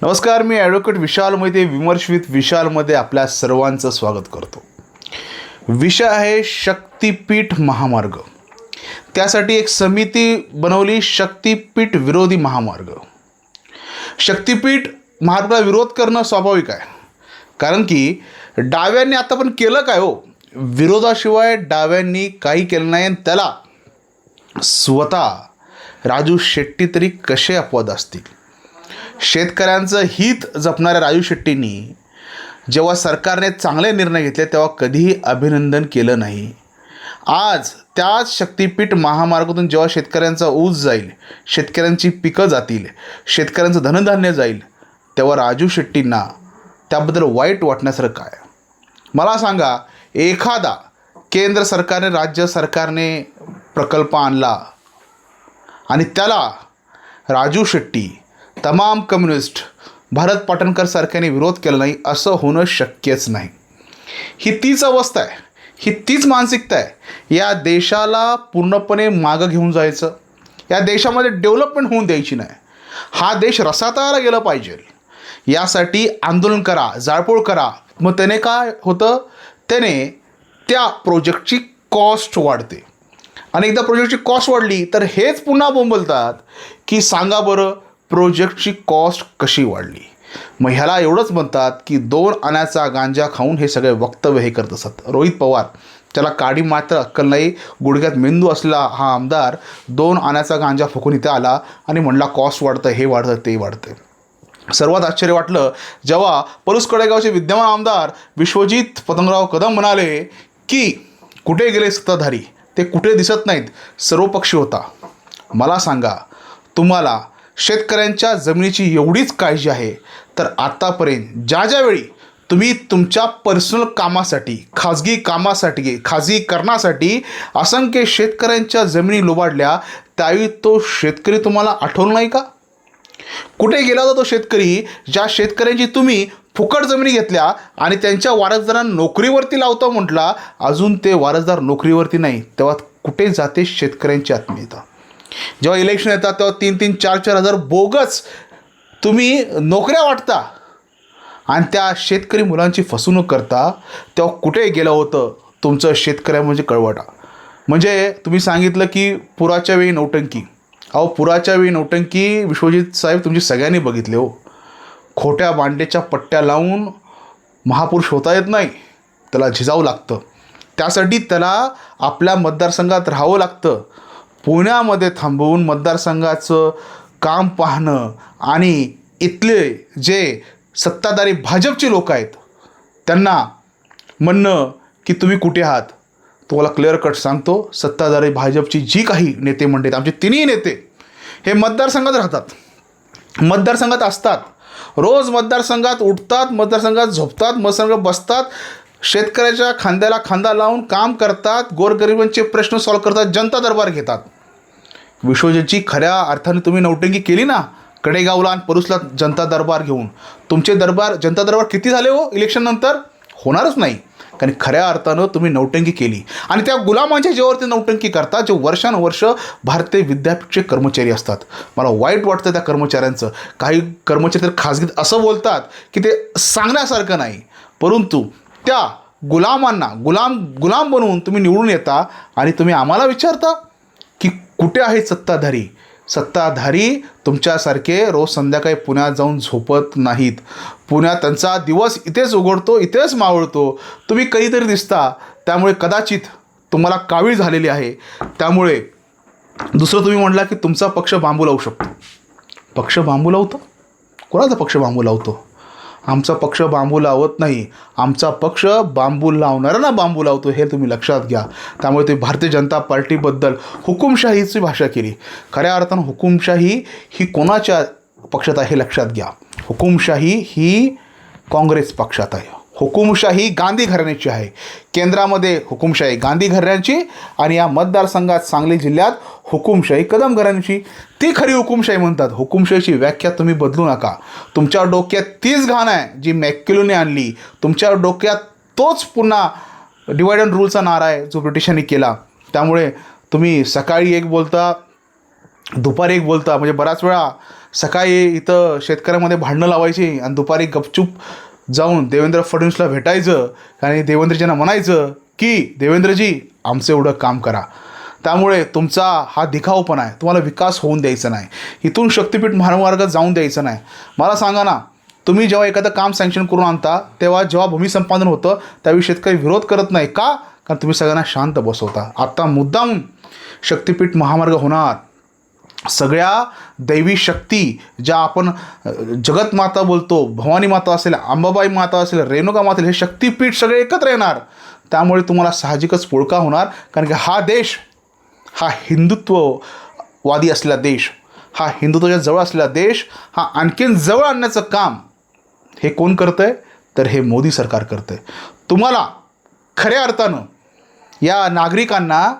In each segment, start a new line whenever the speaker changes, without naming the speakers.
नमस्कार, मी ॲडव्होकेट विशाल मोहिते विमर्श विथ विशालमध्ये आपल्या सर्वांचं स्वागत करतो. विषय आहे शक्तीपीठ महामार्ग. त्यासाठी एक समिती बनवली, शक्तीपीठ विरोधी महामार्ग. शक्तीपीठ मार्गाला विरोध करणं स्वाभाविक आहे, कारण की डाव्यांनी आता पण केलं काय हो? विरोधाशिवाय डाव्यांनी काही केलं नाही. आणि त्याला स्वतः राजू शेट्टी तरी कसे अपवाद असतील? शेतकऱ्यांचं हित जपणाऱ्या राजू शेट्टींनी जेव्हा सरकारने चांगले निर्णय घेतले तेव्हा कधीही अभिनंदन केलं नाही. आज त्याच शक्तीपीठ महामार्गातून जेव्हा शेतकऱ्यांचा ऊस जाईल, शेतकऱ्यांची पिकं जातील, शेतकऱ्यांचं धनधान्य जाईल, तेव्हा राजू शेट्टींना त्याबद्दल वाईट वाटण्यासारखं काय? मला सांगा, एखादा केंद्र सरकारने, राज्य सरकारने प्रकल्प आणला आणि त्याला राजू शेट्टी, तमाम कम्युनिस्ट, भारत पाटणकर सारख्याने विरोध केला नाही, असं होणं शक्यच नाही. ही तीच अवस्था आहे, ही तीच मानसिकता आहे. या देशाला पूर्णपणे मागं घेऊन जायचं, या देशामध्ये डेव्हलपमेंट होऊन द्यायची नाही. हा देश रसातळाला गेला पाहिजे, यासाठी आंदोलन करा, जाळपोळ करा. मग त्याने काय होतं? त्याने त्या प्रोजेक्टची कॉस्ट वाढते. आणि एकदा प्रोजेक्टची कॉस्ट वाढली तर हेच पुन्हा बोंबलतात की सांगा बरं प्रोजेक्टची कॉस्ट कशी वाढली. मग ह्याला एवढंच म्हणतात की 2 आण्याचा गांजा खाऊन हे सगळे वक्तव्य हे करत असतात. रोहित पवार, त्याला काडी मात्र अक्कल नाही, गुडघ्यात मेंदू असला हा आमदार 2 आण्याचा गांजा फुकून इथे आला आणि म्हणला कॉस्ट वाढतं, हे वाढतं, ते वाढतं. सर्वात आश्चर्य वाटलं जेव्हा पलूस कडेगावचे विद्यमान आमदार विश्वजित पतंगराव कदम म्हणाले की कुठे गेले सत्ताधारी, ते कुठे दिसत नाहीत, सर्वपक्षी होता. मला सांगा, तुम्हाला शेतकऱ्यांच्या जमिनीची एवढीच काळजी आहे तर आतापर्यंत ज्या वेळी तुम्ही तुमच्या पर्सनल कामासाठी, खाजगी कामासाठी, खाजगीकरणासाठी असंख्य शेतकऱ्यांच्या जमिनी लुबाडल्या, त्यावेळी तो शेतकरी तुम्हाला आठवला नाही का? कुठे गेला होता तो शेतकरी, ज्या शेतकऱ्यांची तुम्ही फुकट जमिनी घेतल्या आणि त्यांच्या वारसदारांना नोकरीवरती लावतो म्हटला, अजून ते वारसदार नोकरीवरती नाही, तेव्हा कुठे जाते शेतकऱ्यांची आत्मीयता? जेव्हा इलेक्शन येतात तेव्हा 3-3, 4-4 हजार बोगस तुम्ही नोकऱ्या वाटता आणि त्या शेतकरी मुलांची फसवणूक करता, तेव्हा कुठे गेलं होतं तुमचं शेतकऱ्या म्हणजे कळवटा? म्हणजे तुम्ही सांगितलं की पुराच्या वेळी नौटंकी. अहो, पुराच्या वेळी नौटंकी विश्वजित साहेब तुमची सगळ्यांनी बघितले हो. खोट्या बांडेच्या पट्ट्या लावून महापुरुष होता येत नाही, त्याला झिजावं लागतं. त्यासाठी त्याला आपल्या मतदारसंघात राहावं लागतं. पुण्यामध्ये थांबवून मतदारसंघाचं काम पाहणं आणि इथले जे सत्ताधारी भाजपचे लोक आहेत त्यांना म्हणणं की तुम्ही कुठे आहात. तुम्हाला क्लिअर कट सांगतो, सत्ताधारी भाजपची जी काही नेते मंडळी, आमचे तिन्ही नेते हे मतदारसंघात राहतात, मतदारसंघात असतात, रोज मतदारसंघात उठतात, मतदारसंघात झोपतात, मतदारसंघात बसतात, शेतकऱ्याच्या खांद्याला खांदा लावून काम करतात, गोरगरिबांचे प्रश्न सॉल्व्ह करतात, जनता दरबार घेतात. विश्वजितची खऱ्या अर्थाने तुम्ही नौटंकी केली ना, कडेगावला आणि परुसला जनता दरबार घेऊन. तुमचे दरबार, जनता दरबार किती झाले हो इलेक्शन नंतर? होणारच नाही, कारण खऱ्या अर्थानं तुम्ही नौटंकी केली. आणि त्या गुलामांच्या जेव्हावरती नौटंकी करतात, जे वर्षानुवर्ष भारतीय विद्यापीठचे कर्मचारी असतात. मला वाईट वाटतं त्या कर्मचाऱ्यांचं. काही कर्मचारी तर खाजगीत असं बोलतात की ते सांगण्यासारखं नाही, परंतु त्या गुलामांना गुलाम बनवून तुम्ही निवडून येता आणि तुम्ही आम्हाला विचारता की कुठे आहेत सत्ताधारी. सत्ताधारी तुमच्यासारखे रोज संध्याकाळी पुण्यात जाऊन झोपत नाहीत. पुण्यात त्यांचा दिवस इथेच उघडतो, इथेच मावळतो. तुम्ही कधीतरी दिसता, त्यामुळे कदाचित तुम्हाला कावीळ झालेली आहे. त्यामुळे दुसरं तुम्ही म्हटला की तुमचा पक्ष बांबू लावू शकतो. पक्ष बांबू लावतो? कोणाचा पक्ष बांबू लावतो? आमचा पक्ष बांबू लावत नाही, आमचा पक्ष बांबू लावणाऱ्यांना बांबू लावतो, हे तुम्ही लक्षात घ्या. त्यामुळे तुम्ही भारतीय जनता पार्टीबद्दल हुकुमशाहीची भाषा केली. खऱ्या अर्थानं हुकुमशाही ही कोणाच्या पक्षात आहे हे लक्षात घ्या. हुकुमशाही ही काँग्रेस पक्षात आहे. हुकुमशाही गांधी घराण्याची आहे. केंद्रामध्ये हुकुमशाही गांधी घराण्याची आणि या मतदारसंघात सांगली जिल्ह्यात हुकुमशाही कदम घराण्याची. ती खरी हुकुमशाही म्हणतात. हुकुमशाहीची व्याख्या तुम्ही बदलू नका. तुमच्या डोक्यात तीच घाण आहे जी मॅक्युलने आणली. तुमच्या डोक्यात तोच पुन्हा डिवाइड अँड रूलचा नारा आहे जो ब्रिटिशांनी केला. त्यामुळे तुम्ही सकाळी एक बोलता, दुपारी एक बोलता. म्हणजे बऱ्याच वेळा सकाळी इथं शेतकऱ्यांमध्ये भांडणं लावायची आणि दुपारी गपचूप जाऊन देवेंद्र फडणवीसला भेटायचं आणि देवेंद्रजींना म्हणायचं की देवेंद्रजी आमचं एवढं काम करा. त्यामुळे तुमचा हा दिखाऊपणा आहे, तुम्हाला विकास होऊन द्यायचा नाही, इथून शक्तिपीठ महामार्गात जाऊन द्यायचं नाही. मला सांगा ना, तुम्ही जेव्हा एखादं काम सँक्शन करून आणता तेव्हा जेव्हा भूमिसंपादन होतं त्यावेळी शेतकरी विरोध करत नाही का? कारण तुम्ही सगळ्यांना शांत बसवता. आता मुद्दाम शक्तिपीठ महामार्ग होणार. सगळ्या दैवी शक्ती ज्या आपण जगत माता बोलतो, भवानी माता असेल, अंबाबाई माता असेल, रेणुका माता असेल, हे शक्तिपीठ सगळे एकत्र येणार. त्यामुळे तुम्हाला साहजिकच पोळका होणार. कारण की हा देश हा हिंदुत्ववादी असलेला देश, हा हिंदुत्वाच्या जवळ असलेला देश, हा आणखीन जवळ आणण्याचं काम हे कोण करतं आहे? तर हे मोदी सरकार करतं आहे. तुम्हाला खऱ्या अर्थानं या नागरिकांना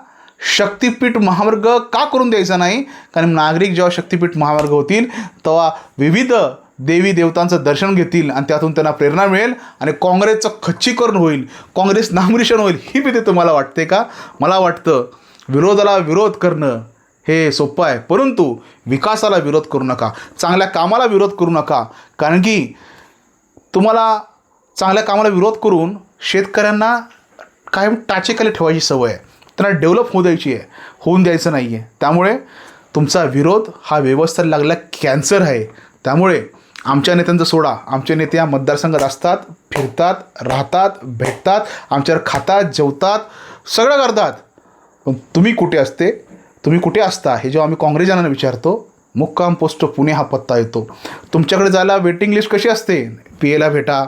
शक्तिपीठ महामार्ग का करून द्यायचा नाही? कारण नागरिक जेव्हा शक्तिपीठ महामार्ग होतील तेव्हा विविध देवी देवतांचं दर्शन घेतील आणि त्यातून त्यांना प्रेरणा मिळेल आणि काँग्रेसचं खच्चीकरण होईल, काँग्रेस नामनिशाण होईल. ही भीती तुम्हाला वाटते का? मला वाटतं विरोधाला विरोध करणं हे सोपं आहे, परंतु विकासाला विरोध करू नका, चांगल्या कामाला विरोध करू नका. कारण की तुम्हाला चांगल्या कामाला विरोध करून शेतकऱ्यांना कायम टाचेखाली ठेवायची सवय आहे, त्यांना डेव्हलप होऊ द्यायची आहे, होऊन द्यायचं नाही आहे. त्यामुळे तुमचा विरोध हा व्यवस्थेला लागला कॅन्सर आहे. त्यामुळे आमच्या नेत्यांचं सोडा. आमचे नेते या मतदारसंघात असतात, फिरतात, राहतात, भेटतात, आमच्यावर खातात, जेवतात, सगळं करतात. पण तुम्ही कुठे असते, तुम्ही कुठे असता हे जेव्हा आम्ही काँग्रेसजनांना विचारतो, मुक्काम पोस्ट पुणे हा पत्ता येतो. तुमच्याकडे जायला वेटिंग लिस्ट कशी असते? PAला भेटा,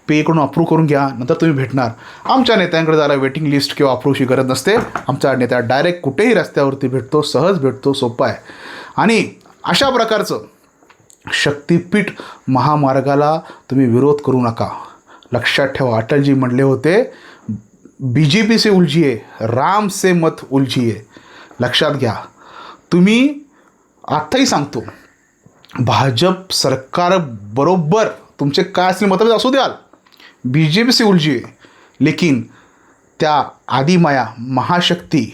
PAकडून अप्रूव्ह करून घ्या, नंतर तुम्ही भेटणार. आमच्या नेत्यांकडे जायला वेटिंग लिस्ट किंवा अप्रूव्हची गरज नसते. आमचा नेता डायरेक्ट कुठेही रस्त्यावरती भेटतो, सहज भेटतो, सोपा आहे. आणि अशा प्रकारचं शक्तिपीठ महामार्गाला तुम्ही विरोध करू नका. लक्षात ठेवा, अटलजी म्हणले होते, BJP से उलझिए, राम से मत उलझिए. लक्षात घ्या. तुम्ही आत्ताही सांगतो, भाजप सरकार बरोबर तुमचे काय असतील मतभेद असू द्याल, BJP से उलझिए, लेकिन त्या आदिमाया महाशक्ती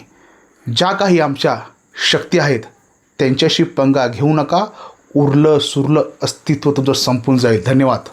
ज्या काही आमच्या शक्ती आहेत त्यांच्याशी पंगा घेऊ नका. उरलं सुरलं अस्तित्व तुमचं संपून जाईल. धन्यवाद.